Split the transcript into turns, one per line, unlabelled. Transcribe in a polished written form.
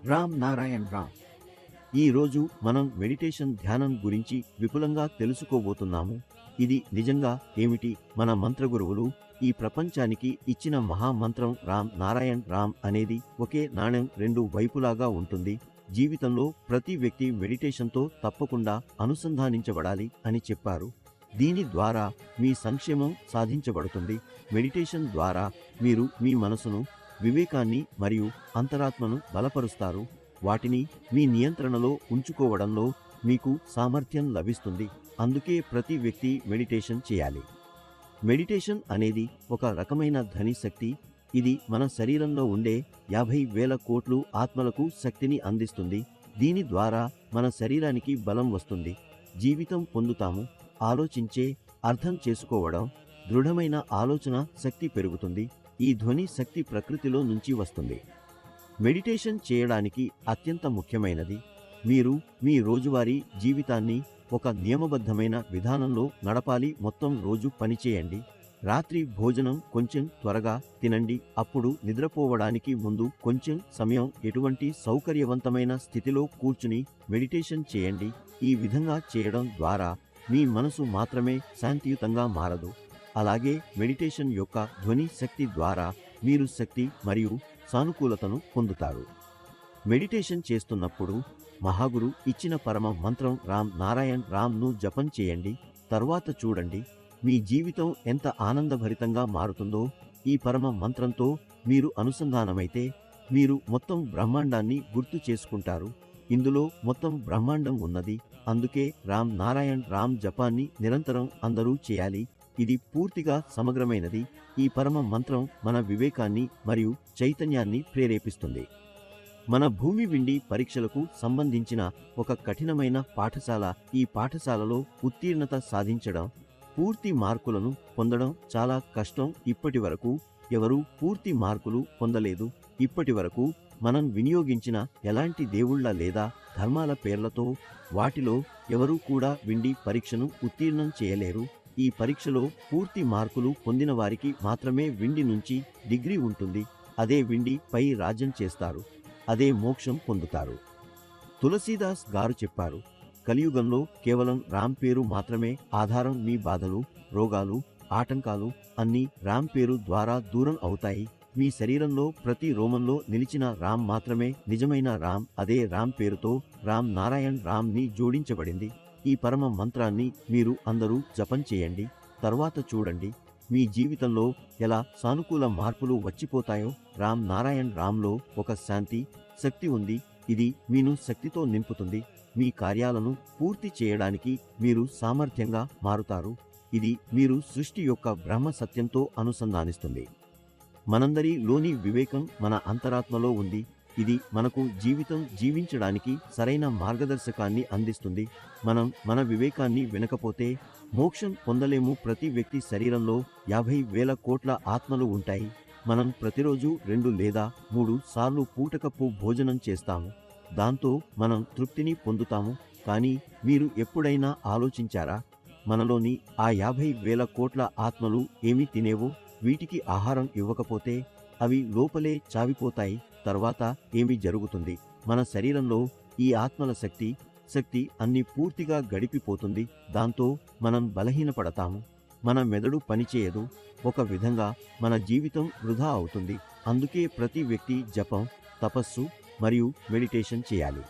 రామ్ నారాయణ్ రామ్. ఈరోజు మనం మెడిటేషన్ ధ్యానం గురించి విపులంగా తెలుసుకోబోతున్నాము. ఇది నిజంగా ఏమిటి? మన మంత్రగురువులు ఈ ప్రపంచానికి ఇచ్చిన మహామంత్రం రామ్ నారాయణ్ రామ్ అనేది ఒకే నాణెం రెండు వైపులాగా ఉంటుంది. జీవితంలో ప్రతి వ్యక్తి మెడిటేషన్తో తప్పకుండా అనుసంధానించబడాలి అని చెప్పారు. దీని ద్వారా మీ సంక్షేమం సాధించబడుతుంది. మెడిటేషన్ ద్వారా మీరు మీ మనసును, వివేకాన్ని మరియు అంతరాత్మను బలపరుస్తారు. వాటిని మీ నియంత్రణలో ఉంచుకోవడంలో మీకు సామర్థ్యం లభిస్తుంది. అందుకే ప్రతి వ్యక్తి మెడిటేషన్ చేయాలి. మెడిటేషన్ అనేది ఒక రకమైన ధ్వని శక్తి. ఇది మన శరీరంలో ఉండే 50,000 కోట్లు ఆత్మలకు శక్తిని అందిస్తుంది. దీని ద్వారా మన శరీరానికి బలం వస్తుంది, జీవితం పొందుతాము. ఆలోచించే, అర్థం చేసుకోవడం, దృఢమైన ఆలోచన శక్తి పెరుగుతుంది. ఈ ధ్వని శక్తి ప్రకృతిలో నుంచి వస్తుంది. మెడిటేషన్ చేయడానికి అత్యంత ముఖ్యమైనది మీరు మీ రోజువారీ జీవితాన్ని ఒక నియమబద్ధమైన విధానంలో నడపాలి. మొత్తం రోజు పనిచేయండి. రాత్రి భోజనం కొంచెం త్వరగా తినండి. అప్పుడు నిద్రపోవడానికి ముందు కొంచెం సమయం ఎటువంటి సౌకర్యవంతమైన స్థితిలో కూర్చుని మెడిటేషన్ చేయండి. ఈ విధంగా చేయడం ద్వారా మీ మనసు మాత్రమే శాంతియుతంగా మారదు, అలాగే మెడిటేషన్ యొక్క ధ్వని శక్తి ద్వారా మీరు శక్తి మరియు సానుకూలతను పొందుతారు. మెడిటేషన్ చేస్తున్నప్పుడు మహాగురు ఇచ్చిన పరమ మంత్రం రామ్ నారాయణ్ రామ్ను జపం చేయండి. తరువాత చూడండి మీ జీవితం ఎంత ఆనందభరితంగా మారుతుందో. ఈ పరమ మంత్రంతో మీరు అనుసంధానమైతే మీరు మొత్తం బ్రహ్మాండాన్ని గుర్తు చేసుకుంటారు. ఇందులో మొత్తం బ్రహ్మాండం ఉన్నది. అందుకే రామ్ నారాయణ్ రామ్ జపాన్ని నిరంతరం అందరూ చేయాలి. ఇది పూర్తిగా సమగ్రమైనది. ఈ పరమ మంత్రం మన వివేకాన్ని మరియు చైతన్యాన్ని ప్రేరేపిస్తుంది. మన భూమి విండి పరీక్షలకు సంబంధించిన ఒక కఠినమైన పాఠశాల. ఈ పాఠశాలలో ఉత్తీర్ణత సాధించడం, పూర్తి మార్కులను పొందడం చాలా కష్టం. ఇప్పటి వరకు ఎవరూ పూర్తి మార్కులు పొందలేదు. ఇప్పటి వరకు మనం వినియోగించిన ఎలాంటి దేవుళ్ళ లేదా ధర్మాల పేర్లతో వాటిలో ఎవరూ కూడా విండి పరీక్షను ఉత్తీర్ణం చేయలేరు. ఈ పరీక్షలో పూర్తి మార్కులు పొందిన వారికి మాత్రమే విండి నుంచి డిగ్రీ ఉంటుంది. అదే విండి పై రాజ్యం చేస్తారు, అదే మోక్షం పొందుతారు. తులసీదాస్ గారు చెప్పారు, కలియుగంలో కేవలం రామ్ పేరు మాత్రమే ఆధారం. మీ బాధలు, రోగాలు, ఆటంకాలు అన్నీ రామ్ పేరు ద్వారా దూరం అవుతాయి. మీ శరీరంలో ప్రతి రోమంలో నిలిచిన రామ్ మాత్రమే నిజమైన రామ్. అదే రామ్ పేరుతో రామ్ నారాయణ్ రామ్ ని జోడించబడింది. ఈ పరమ మంత్రాన్ని మీరు అందరూ జపం చేయండి. తరువాత చూడండి మీ జీవితంలో ఎలా సానుకూల మార్పులు వచ్చిపోతాయో. రామ్ నారాయణ్ రామ్లో ఒక శాంతి శక్తి ఉంది. ఇది మీను శక్తితో నింపుతుంది. మీ కార్యాలను పూర్తి చేయడానికి మీరు సామర్థ్యంగా మారుతారు. ఇది మీరు సృష్టి యొక్క బ్రహ్మ సత్యంతో అనుసంధానిస్తుంది. మనందరి లోని వివేకం మన అంతరాత్మలో ఉంది. ఇది మనకు జీవితం జీవించడానికి సరైన మార్గదర్శకాన్ని అందిస్తుంది. మనం మన వివేకాన్ని వినకపోతే మోక్షం పొందలేము. ప్రతి వ్యక్తి శరీరంలో 50,000 కోట్ల ఆత్మలు ఉంటాయి. మనం ప్రతిరోజు 2 లేదా 3 సార్లు పూటకప్పు భోజనం చేస్తాము. దాంతో మనం తృప్తిని పొందుతాము. కానీ మీరు ఎప్పుడైనా ఆలోచించారా, మనలోని ఆ 50,000 కోట్ల ఆత్మలు ఏమి తినేవో? వీటికి ఆహారం ఇవ్వకపోతే అవి లోపలే చావిపోతాయి. తర్వాత ఏమి జరుగుతుంది? మన శరీరంలో ఈ ఆత్మల శక్తి అన్ని పూర్తిగా గడిపిపోతుంది. దాంతో మనం బలహీనపడతాము. మన మెదడు పనిచేయదు. ఒక విధంగా మన జీవితం వృధా అవుతుంది. అందుకే ప్రతి వ్యక్తి జపం, తపస్సు మరియు మెడిటేషన్ చేయాలి.